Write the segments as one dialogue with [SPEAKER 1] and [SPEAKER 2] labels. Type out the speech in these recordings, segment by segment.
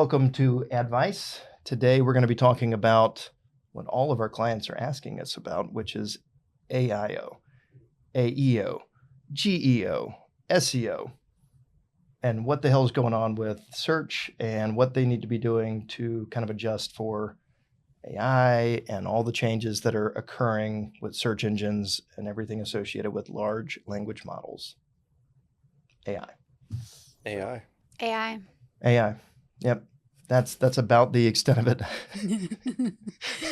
[SPEAKER 1] Welcome to AdVice. Today we're going to be talking about what all of our clients are asking us about, which is AIO, AEO, GEO, SEO, and what the hell is going on with search and what they need to be doing to kind of adjust for AI and all the changes that are occurring with search engines and everything associated with large language models. AI. Yep. That's about the extent of it.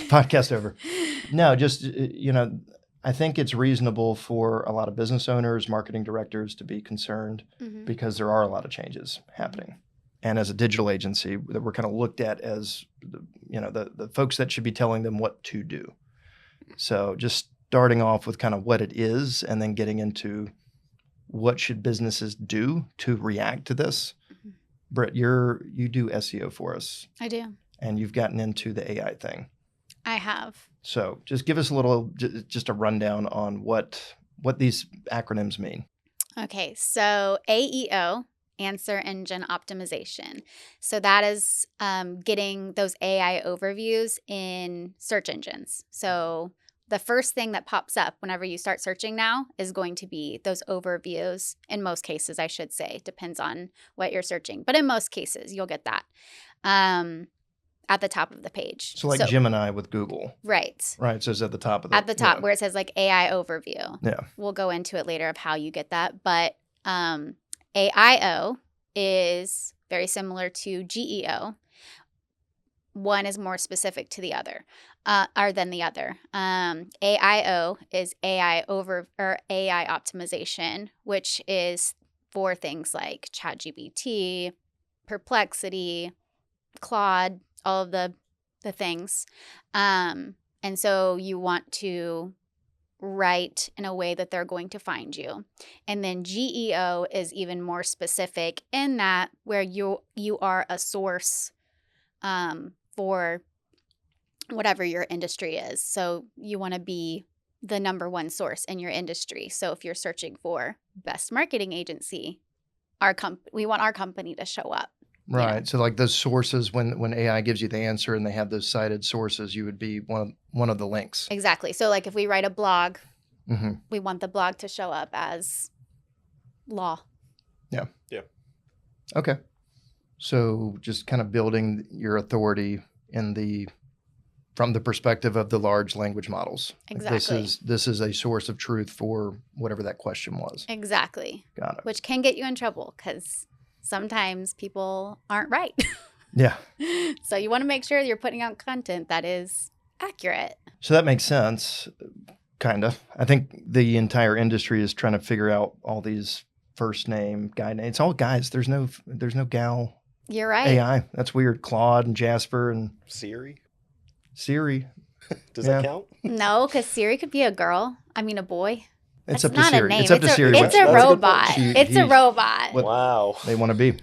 [SPEAKER 1] Podcast over. No, just, I think it's reasonable for a lot of business owners, marketing directors to be concerned because there are a lot of changes happening. And as a digital agency, that we're kind of looked at as, the folks that should be telling them what to do. So just starting off with kind of what it is and then getting into what should businesses do to react to this. Britt, you do SEO for us.
[SPEAKER 2] I do.
[SPEAKER 1] And you've gotten into the AI thing.
[SPEAKER 2] I have.
[SPEAKER 1] So just give us a little, just a rundown on what these acronyms mean.
[SPEAKER 2] Okay, so AEO, Answer Engine Optimization. So that is getting those AI overviews in search engines. So the first thing that pops up whenever you start searching now is going to be those overviews. In most cases, I should say, depends on what you're searching. But in most cases, you'll get that at the top of the page.
[SPEAKER 1] So Gemini with Google.
[SPEAKER 2] Right.
[SPEAKER 1] Right. So it's at the top of the...
[SPEAKER 2] At the top where it says like AI overview.
[SPEAKER 1] Yeah.
[SPEAKER 2] We'll go into it later of how you get that. But AIO is very similar to GEO. One is more specific to the other, than the other. AIO is AI optimization, which is for things like ChatGPT, Perplexity, Claude, all of the things. And so you want to write in a way that they're going to find you. And then GEO is even more specific in that where you are a source for whatever your industry is. So you want to be the number one source in your industry. So if you're searching for best marketing agency, we want our company to show up.
[SPEAKER 1] Right.
[SPEAKER 2] You know?
[SPEAKER 1] So like those sources, when AI gives you the answer and they have those cited sources, you would be one of the links.
[SPEAKER 2] Exactly. So like if we write a blog, we want the blog to show up as law.
[SPEAKER 1] Yeah. Yeah. Okay. So just kind of building your authority from the perspective of the large language models.
[SPEAKER 2] Exactly.
[SPEAKER 1] Like this is a source of truth for whatever that question was.
[SPEAKER 2] Exactly.
[SPEAKER 1] Got it.
[SPEAKER 2] Which can get you in trouble because sometimes people aren't right.
[SPEAKER 1] Yeah.
[SPEAKER 2] So you want to make sure you're putting out content that is accurate.
[SPEAKER 1] So that makes sense, kind of. I think the entire industry is trying to figure out all these first name, guy name. It's all guys. There's no gal.
[SPEAKER 2] You're right.
[SPEAKER 1] AI. That's weird. Claude and Jasper and
[SPEAKER 3] Siri.
[SPEAKER 1] Does
[SPEAKER 3] that count?
[SPEAKER 2] No, because Siri could be a girl. I mean, a boy.
[SPEAKER 1] It's
[SPEAKER 2] That's
[SPEAKER 1] up to
[SPEAKER 2] not
[SPEAKER 1] Siri.
[SPEAKER 2] A name.
[SPEAKER 1] It's up to Siri.
[SPEAKER 2] It's a robot. It's a robot.
[SPEAKER 1] What
[SPEAKER 3] wow.
[SPEAKER 1] they want to be.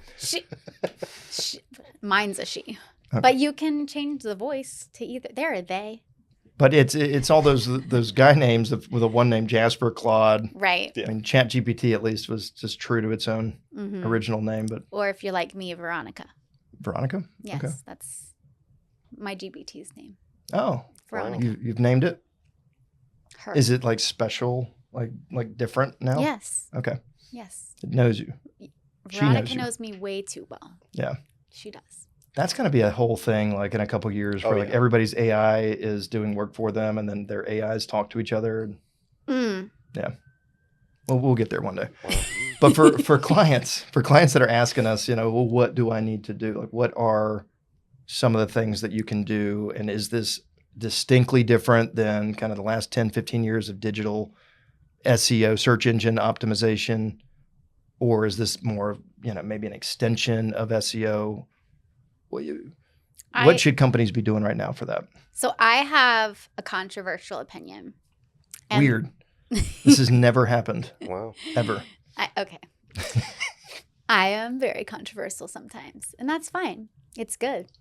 [SPEAKER 2] Mine's a she.
[SPEAKER 1] Okay.
[SPEAKER 2] But you can change the voice to either. They're a they.
[SPEAKER 1] But it's all those guy names with a one name, Jasper, Claude.
[SPEAKER 2] Right.
[SPEAKER 1] Yeah. I mean, ChatGPT at least was just true to its own original name. But
[SPEAKER 2] or if you're like me, Veronica.
[SPEAKER 1] Veronica?
[SPEAKER 2] Yes,
[SPEAKER 1] okay.
[SPEAKER 2] That's my GPT's name.
[SPEAKER 1] Oh,
[SPEAKER 2] Veronica.
[SPEAKER 1] You've named it?
[SPEAKER 2] Her.
[SPEAKER 1] Is it like special, like different now?
[SPEAKER 2] Yes.
[SPEAKER 1] Okay.
[SPEAKER 2] Yes.
[SPEAKER 1] It knows you.
[SPEAKER 2] Veronica knows me way too well.
[SPEAKER 1] Yeah.
[SPEAKER 2] She does.
[SPEAKER 1] That's going to be a whole thing, like in a couple of years, where everybody's AI is doing work for them, and then their AIs talk to each other. Yeah. Well, we'll get there one day. But for clients that are asking us, well, what do I need to do? Like, what are some of the things that you can do? And is this distinctly different than kind of the last 10, 15 years of digital SEO, search engine optimization? Or is this more, maybe an extension of SEO? What should companies be doing right now for that?
[SPEAKER 2] So I have a controversial opinion.
[SPEAKER 1] Weird. This has never happened.
[SPEAKER 3] Wow.
[SPEAKER 1] Ever.
[SPEAKER 2] Okay. I am very controversial sometimes, and that's fine. It's good.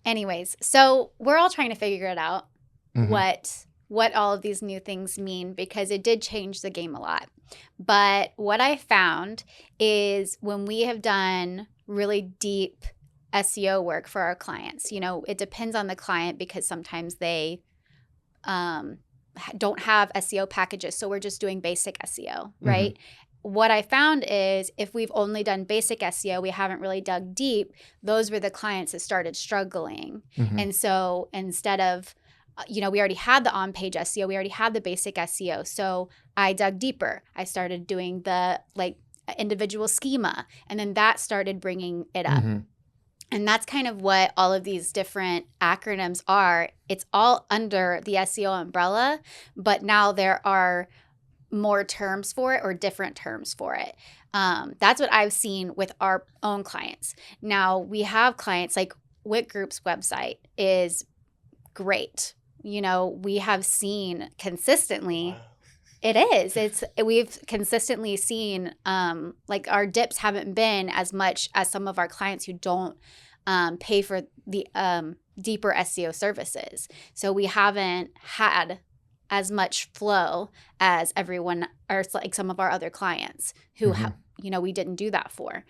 [SPEAKER 2] Anyways, so we're all trying to figure it out, what all of these new things mean, because it did change the game a lot. But what I found is when we have done really deep SEO work for our clients. It depends on the client because sometimes they don't have SEO packages. So we're just doing basic SEO, right? What I found is if we've only done basic SEO, we haven't really dug deep, those were the clients that started struggling. And so instead of, we already had the on-page SEO, we already had the basic SEO. So I dug deeper. I started doing the individual schema, and then that started bringing it up. And that's kind of what all of these different acronyms are. It's all under the SEO umbrella, but now there are more terms for it or different terms for it. That's what I've seen with our own clients. Now, we have clients like Wit Group's website is great. We have seen consistently. It is. We've consistently seen our dips haven't been as much as some of our clients who don't pay for the deeper SEO services. So we haven't had as much flow as everyone or like some of our other clients who we didn't do that for.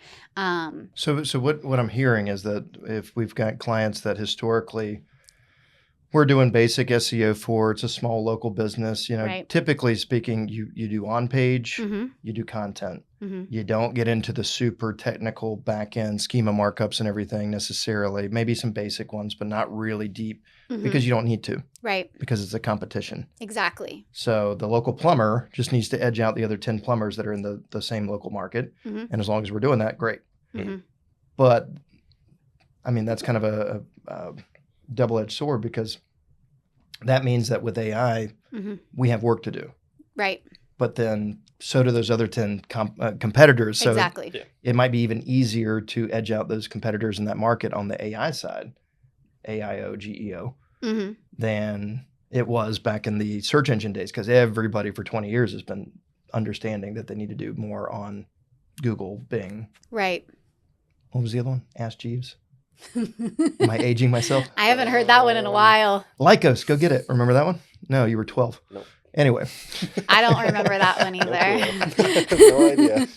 [SPEAKER 1] So what I'm hearing is that if we've got clients that historically we're doing basic SEO for, it's a small local business,
[SPEAKER 2] Right.
[SPEAKER 1] Typically speaking, you do on-page, you do content. You don't get into the super technical back-end schema markups and everything necessarily, maybe some basic ones, but not really deep because you don't need to.
[SPEAKER 2] Right.
[SPEAKER 1] Because it's a competition.
[SPEAKER 2] Exactly.
[SPEAKER 1] So the local plumber just needs to edge out the other 10 plumbers that are in the same local market. And as long as we're doing that, great. But I mean, that's kind of a double-edged sword because that means that with AI, we have work to do.
[SPEAKER 2] Right.
[SPEAKER 1] But then so do those other 10 competitors. So
[SPEAKER 2] exactly.
[SPEAKER 1] It might be even easier to edge out those competitors in that market on the AI side, AIO, GEO, than it was back in the search engine days because everybody for 20 years has been understanding that they need to do more on Google, Bing.
[SPEAKER 2] Right.
[SPEAKER 1] What was the other one? Ask Jeeves. Am I aging myself?
[SPEAKER 2] I haven't heard that one in a while.
[SPEAKER 1] Lycos, go get it. Remember that one? No, you were 12.
[SPEAKER 3] Nope.
[SPEAKER 1] Anyway.
[SPEAKER 2] I don't remember that one either.
[SPEAKER 3] No idea.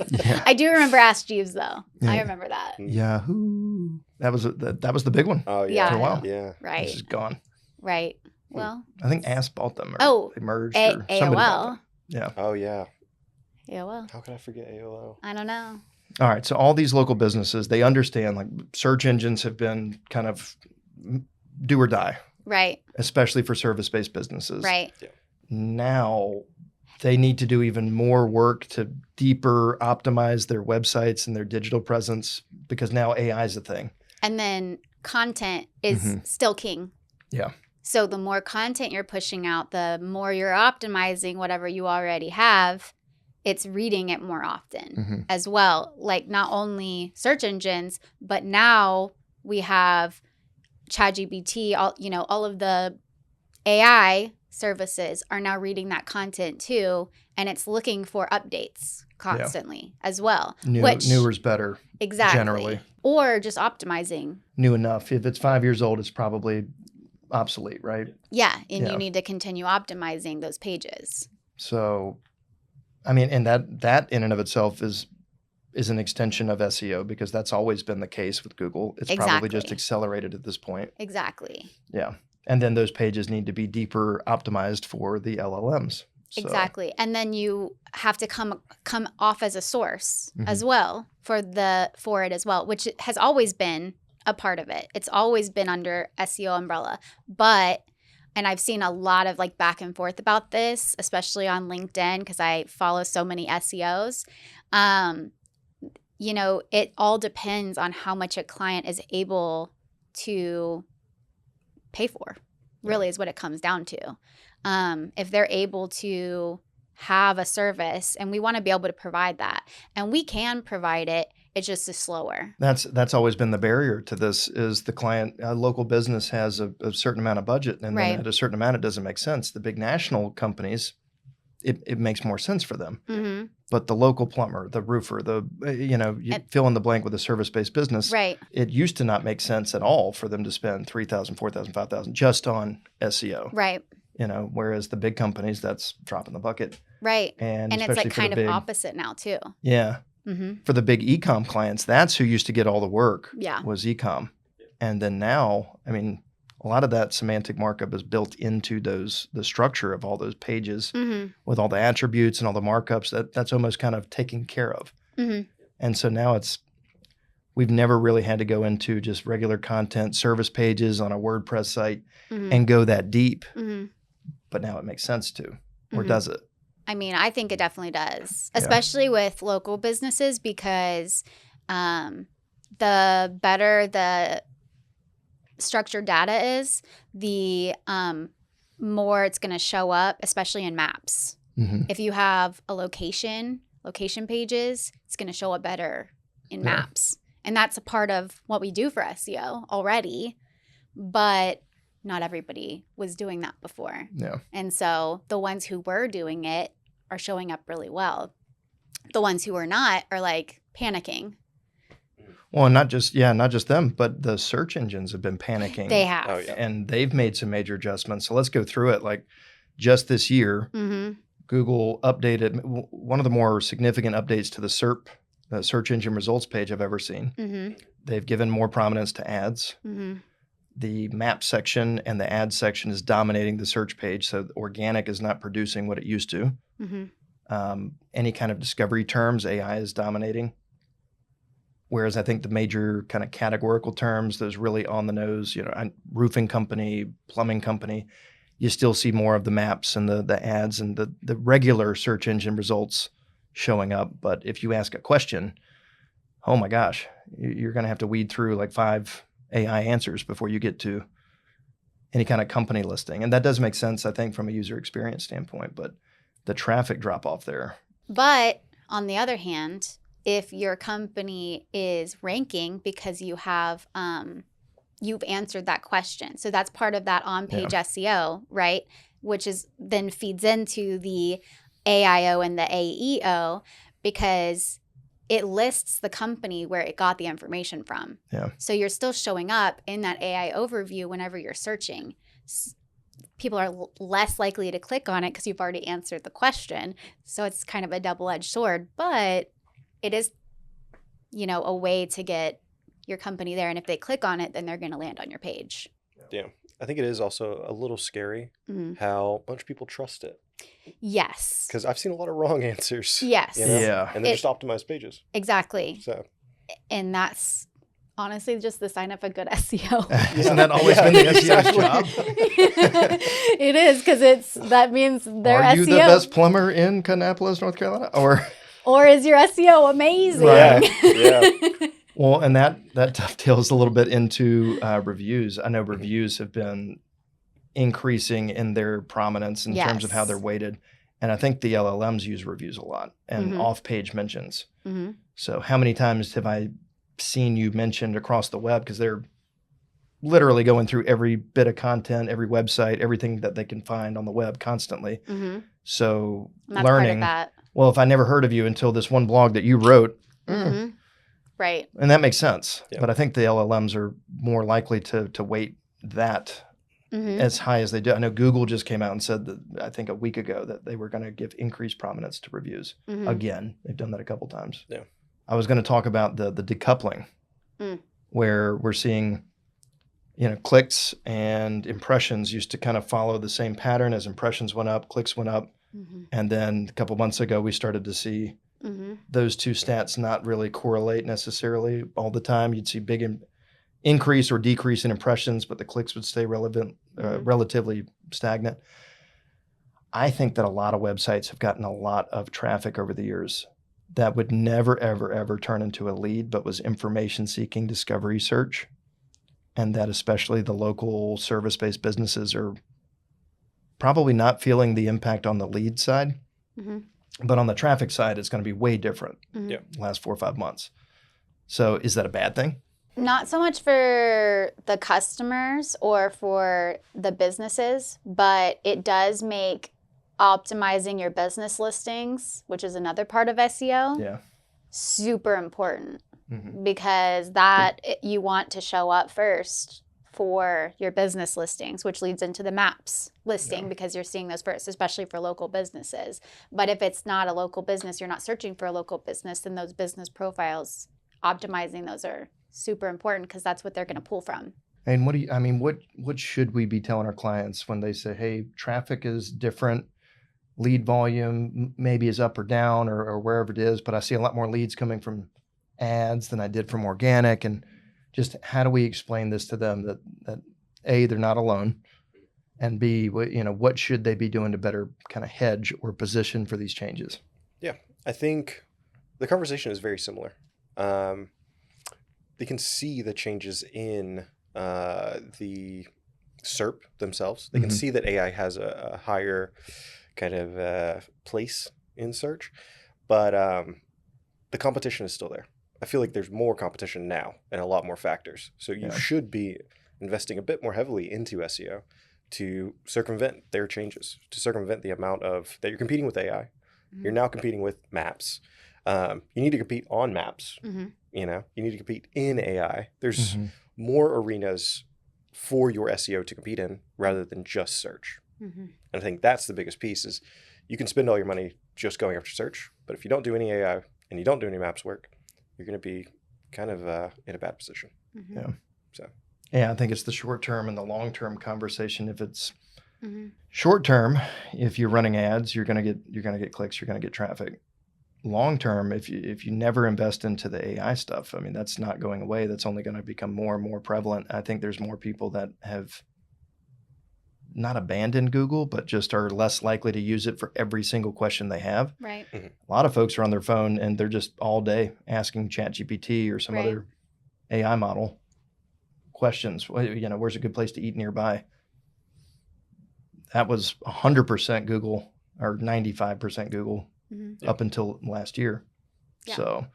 [SPEAKER 1] Yeah.
[SPEAKER 2] I do remember Ask Jeeves, though.
[SPEAKER 1] Yeah.
[SPEAKER 2] I remember that.
[SPEAKER 1] Yahoo. That was the big one.
[SPEAKER 3] Oh,
[SPEAKER 2] Yeah.
[SPEAKER 1] For a while.
[SPEAKER 3] Yeah.
[SPEAKER 2] Right.
[SPEAKER 1] It's just gone.
[SPEAKER 2] Right. Well.
[SPEAKER 1] I think Ask bought them. Or they merged. Or somebody bought
[SPEAKER 2] AOL.
[SPEAKER 1] them. Yeah.
[SPEAKER 3] Oh, yeah.
[SPEAKER 2] AOL.
[SPEAKER 3] How could I forget AOL?
[SPEAKER 2] I don't know.
[SPEAKER 1] All right. So all these local businesses, they understand like search engines have been kind of do or die.
[SPEAKER 2] Right.
[SPEAKER 1] Especially for service-based businesses.
[SPEAKER 2] Right.
[SPEAKER 3] Yeah.
[SPEAKER 1] Now they need to do even more work to deeper optimize their websites and their digital presence because now AI is a thing.
[SPEAKER 2] And then content is still king.
[SPEAKER 1] Yeah.
[SPEAKER 2] So the more content you're pushing out, the more you're optimizing whatever you already have. It's reading it more often as well. Like not only search engines, but now we have ChatGPT, all of the AI services are now reading that content too, and it's looking for updates constantly as well.
[SPEAKER 1] Newer's better.
[SPEAKER 2] Exactly.
[SPEAKER 1] Generally.
[SPEAKER 2] Or just optimizing.
[SPEAKER 1] New enough. If it's 5 years old, it's probably obsolete, right?
[SPEAKER 2] Yeah, and you need to continue optimizing those pages.
[SPEAKER 1] So, I mean, and that in and of itself is an extension of SEO because that's always been the case with Google. It's probably just accelerated at this point.
[SPEAKER 2] Exactly.
[SPEAKER 1] Yeah. And then those pages need to be deeper optimized for the LLMs. So.
[SPEAKER 2] Exactly. And then you have to come off as a source as well for it as well, which has always been a part of it. It's always been under SEO umbrella. And I've seen a lot of like back and forth about this, especially on LinkedIn because I follow so many SEOs. It all depends on how much a client is able to pay for, really is what it comes down to. If they're able to have a service, and we want to be able to provide that, and we can provide it, it just is slower.
[SPEAKER 1] That's always been the barrier to this is the client, a local business has a certain amount of budget, and then at a certain amount, it doesn't make sense. The big national companies, it makes more sense for them. But the local plumber, the roofer, you fill in the blank with a service-based business.
[SPEAKER 2] Right.
[SPEAKER 1] It used to not make sense at all for them to spend $3,000, $4,000, $5,000 just on SEO.
[SPEAKER 2] Right.
[SPEAKER 1] Whereas the big companies, that's dropping the bucket.
[SPEAKER 2] Right.
[SPEAKER 1] And
[SPEAKER 2] it's like kind of opposite now too.
[SPEAKER 1] Yeah. For the big e-com clients, that's who used to get all the work.
[SPEAKER 2] Yeah.
[SPEAKER 1] Was e-com. And then now, I mean, a lot of that semantic markup is built into the structure of all those pages with all the attributes and all the markups. That's almost kind of taken care of. And so now we've never really had to go into just regular content, service pages on a WordPress site and go that deep. But now it makes sense to, or does it?
[SPEAKER 2] I mean, I think it definitely does, especially with local businesses, because the better the structured data is, the more it's going to show up, especially in maps. If you have a location pages, it's going to show up better in maps. And that's a part of what we do for SEO already, but not everybody was doing that before.
[SPEAKER 1] Yeah.
[SPEAKER 2] And so the ones who were doing it are showing up really well. The ones who are not are like panicking.
[SPEAKER 1] Well, not just them, but the search engines have been panicking.
[SPEAKER 2] They have.
[SPEAKER 3] Oh, yeah.
[SPEAKER 1] And they've made some major adjustments. So let's go through it. Like just this year, Google updated one of the more significant updates to the SERP, the search engine results page I've ever seen. They've given more prominence to ads. The map section and the ad section is dominating the search page. So organic is not producing what it used to. Any kind of discovery terms, AI is dominating. Whereas I think the major kind of categorical terms, those really on the nose, roofing company, plumbing company, you still see more of the maps and the ads and the regular search engine results showing up. But if you ask a question, oh my gosh, you're going to have to weed through like 5 AI answers before you get to any kind of company listing. And that does make sense, I think, from a user experience standpoint, but the traffic drop off there.
[SPEAKER 2] But on the other hand, if your company is ranking because you have, you've answered that question. So that's part of that on-page SEO, right? Which is then feeds into the AIO and the AEO, because it lists the company where it got the information from.
[SPEAKER 1] Yeah.
[SPEAKER 2] So you're still showing up in that AI overview whenever you're searching. People are less likely to click on it because you've already answered the question. So it's kind of a double-edged sword, but it is, a way to get your company there. And if they click on it, then they're going to land on your page.
[SPEAKER 3] Yeah. I think it is also a little scary how much people trust it.
[SPEAKER 2] Yes.
[SPEAKER 3] Because I've seen a lot of wrong answers.
[SPEAKER 2] Yes.
[SPEAKER 1] Yeah.
[SPEAKER 3] And they're just optimized pages.
[SPEAKER 2] Exactly.
[SPEAKER 3] So.
[SPEAKER 2] And that's honestly just the sign of a good SEO.
[SPEAKER 1] Isn't that always been the SEO's job?
[SPEAKER 2] It is, because that means they're SEO.
[SPEAKER 1] Are you the best plumber in Kannapolis, North Carolina?
[SPEAKER 2] Or is your SEO amazing?
[SPEAKER 1] Right.
[SPEAKER 3] Yeah.
[SPEAKER 1] Well, and that dovetails a little bit into reviews. I know reviews have been increasing in their prominence in terms of how they're weighted. And I think the LLMs use reviews a lot and off-page mentions. So how many times have I seen you mentioned across the web? Because they're literally going through every bit of content, every website, everything that they can find on the web constantly. So
[SPEAKER 2] that's
[SPEAKER 1] learning,
[SPEAKER 2] part of that.
[SPEAKER 1] Well, if I never heard of you until this one blog that you wrote,
[SPEAKER 2] right.
[SPEAKER 1] And that makes sense.
[SPEAKER 3] Yeah.
[SPEAKER 1] But I think the LLMs are more likely to weight that as high as they do. I know Google just came out and said that, I think a week ago, that they were going to give increased prominence to reviews. Again, they've done that a couple times.
[SPEAKER 3] Yeah.
[SPEAKER 1] I was going to talk about the decoupling, where we're seeing, clicks and impressions used to kind of follow the same pattern. As impressions went up, clicks went up. And then a couple months ago, we started to see those two stats not really correlate necessarily all the time. You'd see big increase or decrease in impressions, but the clicks would stay relatively stagnant. I think that a lot of websites have gotten a lot of traffic over the years that would never, ever, ever turn into a lead, but was information-seeking discovery search. And that especially the local service-based businesses are probably not feeling the impact on the lead side. But on the traffic side, it's going to be way different the last 4 or 5 months. So is that a bad thing?
[SPEAKER 2] Not so much for the customers or for the businesses, but it does make optimizing your business listings, which is another part of SEO, super important, because that you want to show up first for your business listings, which leads into the maps listing because you're seeing those first, especially for local businesses. But if it's not a local business, you're not searching for a local business, then those business profiles, optimizing those are super important because that's what they're going to pull from.
[SPEAKER 1] And what should we be telling our clients when they say, hey, traffic is different, lead volume maybe is up or down or wherever it is, but I see a lot more leads coming from ads than I did from organic, and just how do we explain this to them that A, they're not alone, and B, what should they be doing to better kind of hedge or position for these changes?
[SPEAKER 3] Yeah, I think the conversation is very similar. They can see the changes in the SERP themselves. They can see that AI has a higher kind of place in search, but the competition is still there. I feel like there's more competition now and a lot more factors. So you should be investing a bit more heavily into SEO to circumvent their changes, to circumvent the amount of that you're competing with AI. You're now competing with maps. You need to compete on maps. You need to compete in AI. There's more arenas for your SEO to compete in rather than just search. And I think that's the biggest piece is you can spend all your money just going after search, but if you don't do any AI and you don't do any maps work, you're going to be kind of in a bad position.
[SPEAKER 1] Yeah. Yeah, I think it's the short term and the long term conversation. If it's short term, if you're running ads, you're going to get clicks, you're going to get traffic. Long term, if you never invest into the AI stuff, I mean, that's not going away. That's only going to become more and more prevalent. I think there's more people that have not abandoned Google, but just are less likely to use it for every single question they have.
[SPEAKER 2] Right.
[SPEAKER 1] A lot of folks are on their phone and they're just all day asking ChatGPT or some other AI model questions. Where's a good place to eat nearby? That was 100% Google or 95% Google up until last year. Yeah. So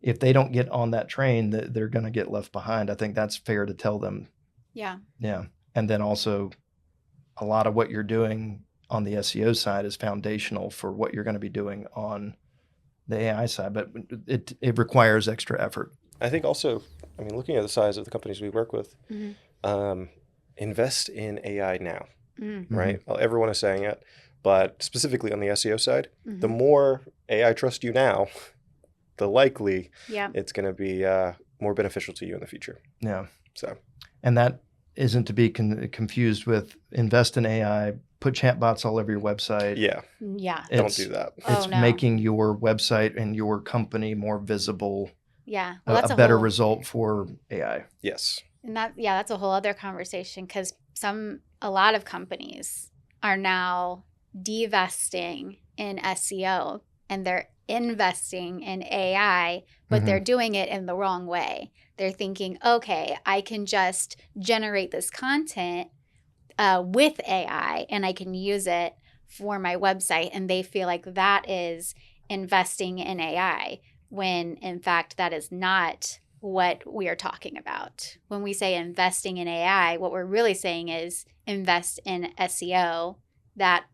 [SPEAKER 1] if they don't get on that train, they're going to get left behind. I think that's fair to tell them.
[SPEAKER 2] Yeah. Yeah.
[SPEAKER 1] And then also a lot of what you're doing on the SEO side is foundational for what you're going to be doing on the AI side, but it requires extra effort.
[SPEAKER 3] I think also, looking at the size of the companies we work with, invest in AI now, right? Everyone is saying it, but specifically on the SEO side, the more AI trusts you now, the likely it's going to be more beneficial to you in the future.
[SPEAKER 1] Yeah.
[SPEAKER 3] So,
[SPEAKER 1] and that isn't to be confused with invest in AI, put chatbots all over your website.
[SPEAKER 3] Yeah. Don't do that.
[SPEAKER 1] It's making your website and your company more visible.
[SPEAKER 2] Yeah.
[SPEAKER 1] Well, that's a better result for AI.
[SPEAKER 3] Yes.
[SPEAKER 2] And that's a whole other conversation because a lot of companies are now divesting in SEO and they're investing in AI, but they're doing it in the wrong way. They're thinking, okay, I can just generate this content with AI and I can use it for my website. And they feel like that is investing in AI when in fact that is not what we are talking about. When we say investing in AI, what we're really saying is invest in SEO. That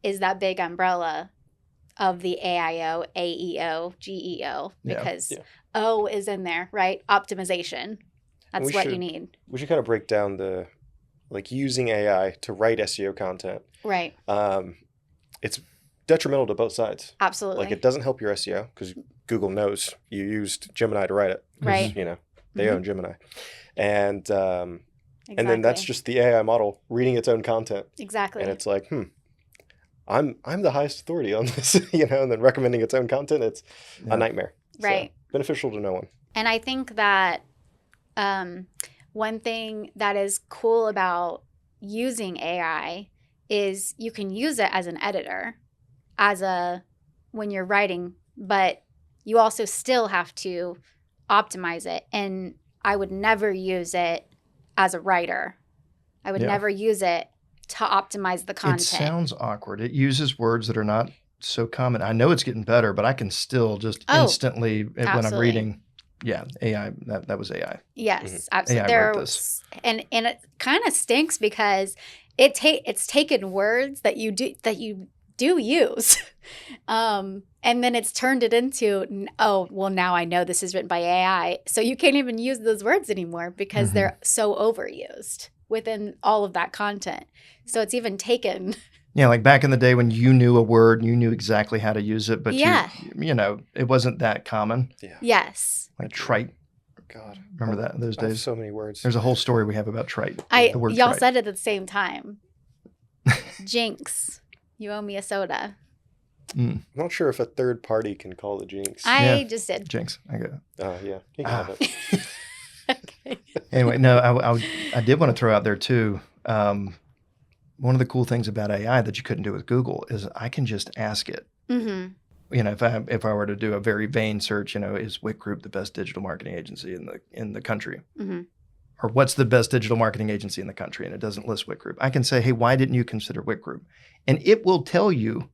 [SPEAKER 2] is that big umbrella of the AIO, AEO, GEO, because O is in there, right? Optimization. That's what you need.
[SPEAKER 3] We should kind of break down the, using AI to write SEO content.
[SPEAKER 2] Right.
[SPEAKER 3] It's detrimental to both sides.
[SPEAKER 2] Absolutely.
[SPEAKER 3] It doesn't help your SEO because Google knows you used Gemini to write it.
[SPEAKER 2] Right.
[SPEAKER 3] They own Gemini. And then that's just the AI model reading its own content.
[SPEAKER 2] Exactly.
[SPEAKER 3] And it's like, I'm the highest authority on this, and then recommending its own content, it's a nightmare.
[SPEAKER 2] Right.
[SPEAKER 3] So, beneficial to no one.
[SPEAKER 2] And I think that one thing that is cool about using AI is you can use it as an editor, when you're writing, but you also still have to optimize it. And I would never use it as a writer. I would never use it to optimize the content.
[SPEAKER 1] It sounds awkward. It uses words that are not so common. I know it's getting better, but I can still just instantly, when I'm reading, AI, that was AI.
[SPEAKER 2] Yes, absolutely. AI wrote this. And it kind of stinks because it's taken words that you do use. And then it's turned it into, oh, well, now I know this is written by AI. So you can't even use those words anymore because they're so overused within all of that content. So it's even taken.
[SPEAKER 1] Yeah, like back in the day when you knew a word, you knew exactly how to use it, but
[SPEAKER 2] Yeah.
[SPEAKER 1] it wasn't that common.
[SPEAKER 3] Yeah.
[SPEAKER 2] Yes.
[SPEAKER 1] Like trite.
[SPEAKER 3] God.
[SPEAKER 1] Remember that those
[SPEAKER 3] I have
[SPEAKER 1] days?
[SPEAKER 3] so many words.
[SPEAKER 1] There's a whole story we have about trite. The word
[SPEAKER 2] Y'all
[SPEAKER 1] trite.
[SPEAKER 2] said it at the same time. Jinx, you owe me a soda.
[SPEAKER 3] I'm not sure if a third party can call the jinx.
[SPEAKER 2] I just did.
[SPEAKER 1] Jinx. I get it.
[SPEAKER 3] Oh, yeah. You can have it.
[SPEAKER 2] Okay.
[SPEAKER 1] Anyway, no, I did want to throw out there too. One of the cool things about AI that you couldn't do with Google is I can just ask it.
[SPEAKER 2] Mm-hmm.
[SPEAKER 1] If I were to do a very vain search, is Wick Group the best digital marketing agency in the country?
[SPEAKER 2] Mm-hmm.
[SPEAKER 1] Or what's the best digital marketing agency in the country? And it doesn't list Wick Group. I can say, hey, why didn't you consider Wick Group? And it will tell you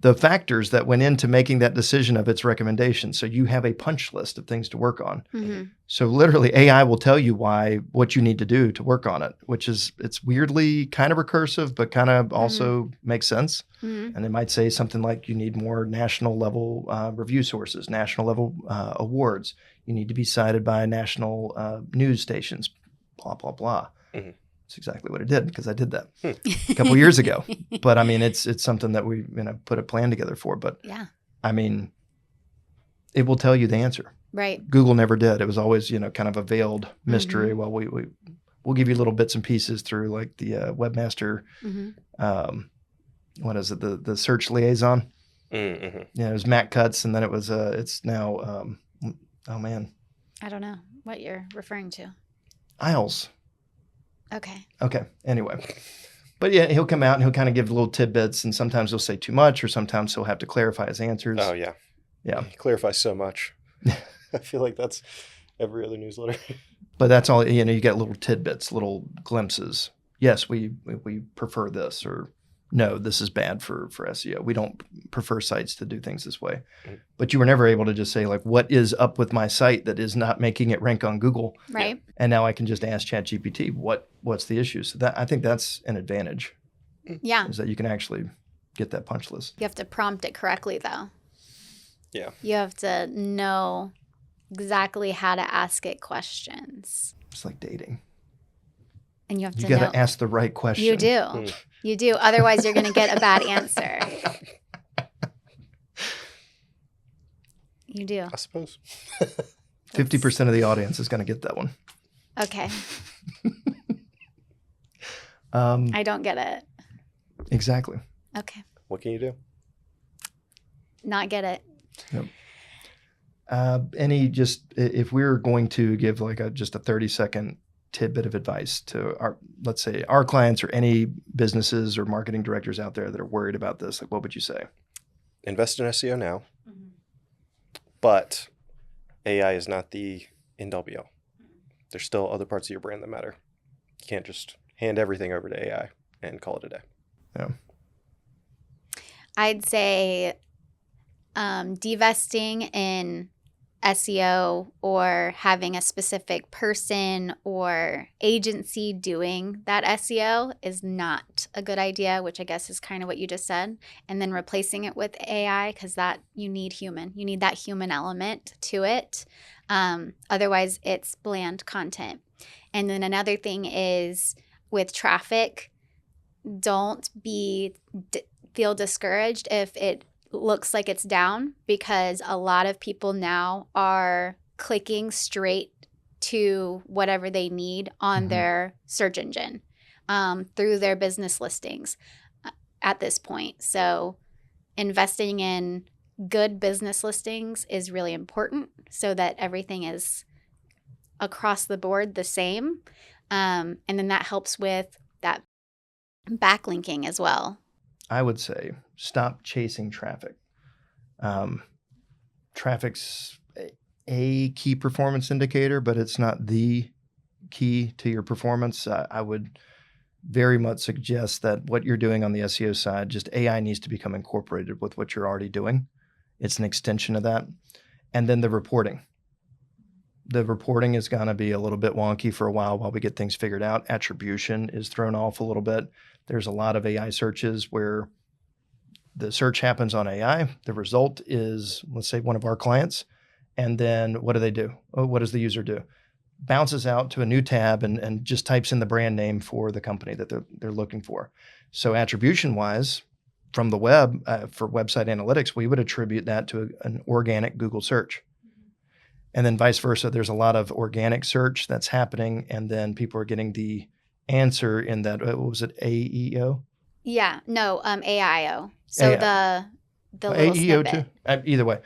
[SPEAKER 1] the factors that went into making that decision of its recommendation. So you have a punch list of things to work on.
[SPEAKER 2] Mm-hmm.
[SPEAKER 1] So literally AI will tell you what you need to do to work on it, it's weirdly kind of recursive, but kind of also makes sense.
[SPEAKER 2] Mm-hmm.
[SPEAKER 1] And it might say something like you need more national level review sources, national level awards. You need to be cited by national news stations, blah, blah, blah.
[SPEAKER 3] Mm-hmm.
[SPEAKER 1] That's exactly what it did because I did that a couple years ago. But I mean, it's something that we put a plan together for. But
[SPEAKER 2] yeah,
[SPEAKER 1] I mean, it will tell you the answer.
[SPEAKER 2] Right.
[SPEAKER 1] Google never did. It was always kind of a veiled mystery.
[SPEAKER 2] Mm-hmm.
[SPEAKER 1] Well, we'll give you little bits and pieces through like the webmaster.
[SPEAKER 2] Mm-hmm.
[SPEAKER 1] What is it? The search liaison.
[SPEAKER 3] Mm-hmm.
[SPEAKER 1] Yeah, it was Matt Cutts, and then it was it's now oh man,
[SPEAKER 2] I don't know what you're referring to.
[SPEAKER 1] Isles.
[SPEAKER 2] Okay.
[SPEAKER 1] Anyway, but yeah, he'll come out and he'll kind of give little tidbits, and sometimes he'll say too much, or sometimes he'll have to clarify his answers.
[SPEAKER 3] Oh yeah. He clarifies so much. I feel like that's every other newsletter.
[SPEAKER 1] But that's all. You get little tidbits, little glimpses. Yes, we prefer this, or no, this is bad for SEO. We don't prefer sites to do things this way. Mm-hmm. But you were never able to just say, like, what is up with my site that is not making it rank on Google?
[SPEAKER 2] Right.
[SPEAKER 1] And now I can just ask ChatGPT, what's the issue? So I think that's an advantage.
[SPEAKER 2] Yeah.
[SPEAKER 1] Is that you can actually get that punch list.
[SPEAKER 2] You have to prompt it correctly, though.
[SPEAKER 3] Yeah.
[SPEAKER 2] You have to know exactly how to ask it questions.
[SPEAKER 1] It's like dating.
[SPEAKER 2] And you have to
[SPEAKER 1] You got to ask the right question.
[SPEAKER 2] You do. You do. Otherwise, you're going to get a bad answer. You do.
[SPEAKER 3] I suppose.
[SPEAKER 1] 50% of the audience is going to get that one.
[SPEAKER 2] Okay. I don't get it.
[SPEAKER 1] Exactly.
[SPEAKER 2] Okay.
[SPEAKER 3] What can you do?
[SPEAKER 2] Not get it.
[SPEAKER 1] Yep. If we're going to give like just a 30-second tidbit of advice to let's say our clients or any businesses or marketing directors out there that are worried about this, like what would you say?
[SPEAKER 3] Invest in SEO now, but AI is not the end-all be-all. There's still other parts of your brand that matter. You can't just hand everything over to AI and call it a day.
[SPEAKER 1] Yeah.
[SPEAKER 2] I'd say divesting in SEO or having a specific person or agency doing that SEO is not a good idea, which I guess is kind of what you just said. And then replacing it with AI, because that you need that human element to it. Otherwise, it's bland content. And then another thing is with traffic, don't feel discouraged if it looks like it's down, because a lot of people now are clicking straight to whatever they need on their search engine through their business listings at this point. So investing in good business listings is really important so that everything is across the board the same. And then that helps with that backlinking as well.
[SPEAKER 1] I would say stop chasing traffic. Traffic's a key performance indicator, but it's not the key to your performance. I would very much suggest that what you're doing on the SEO side, just AI needs to become incorporated with what you're already doing. It's an extension of that. And then the reporting. The reporting is going to be a little bit wonky for a while we get things figured out. Attribution is thrown off a little bit. There's a lot of AI searches where the search happens on AI. The result is, let's say, one of our clients. And then what do they do? What does the user do? Bounces out to a new tab and just types in the brand name for the company that they're looking for. So attribution-wise, from the web, for website analytics, we would attribute that to an organic Google search. And then vice versa, there's a lot of organic search that's happening, and then people are getting the answer in that, what was it, AEO?
[SPEAKER 2] Yeah, no, AIO. So
[SPEAKER 1] AI.
[SPEAKER 2] the little
[SPEAKER 1] AEO
[SPEAKER 2] snippet.
[SPEAKER 1] too? Either way.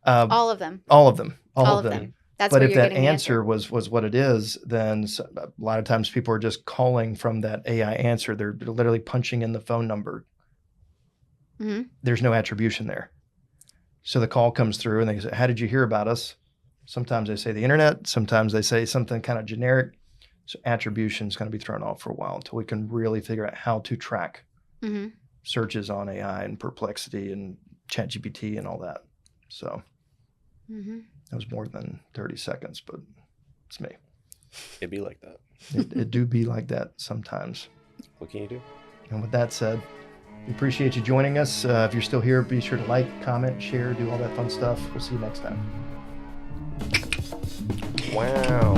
[SPEAKER 2] All of them.
[SPEAKER 1] All of them.
[SPEAKER 2] All of them. That's
[SPEAKER 1] But
[SPEAKER 2] where
[SPEAKER 1] if
[SPEAKER 2] you're
[SPEAKER 1] that
[SPEAKER 2] getting the
[SPEAKER 1] answer was what it is, then a lot of times people are just calling from that AI answer. They're literally punching in the phone number.
[SPEAKER 2] Mm-hmm.
[SPEAKER 1] There's no attribution there. So the call comes through and they say, how did you hear about us? Sometimes they say the internet. Sometimes they say something kind of generic. So attribution is going to be thrown off for a while until we can really figure out how to track searches on AI and Perplexity and ChatGPT and all that. So that was more than 30 seconds, but it's me.
[SPEAKER 3] It'd be like that.
[SPEAKER 1] It do be like that sometimes.
[SPEAKER 3] What can you do?
[SPEAKER 1] And with that said, we appreciate you joining us. If you're still here, be sure to like, comment, share, do all that fun stuff. We'll see you next time.
[SPEAKER 3] Wow.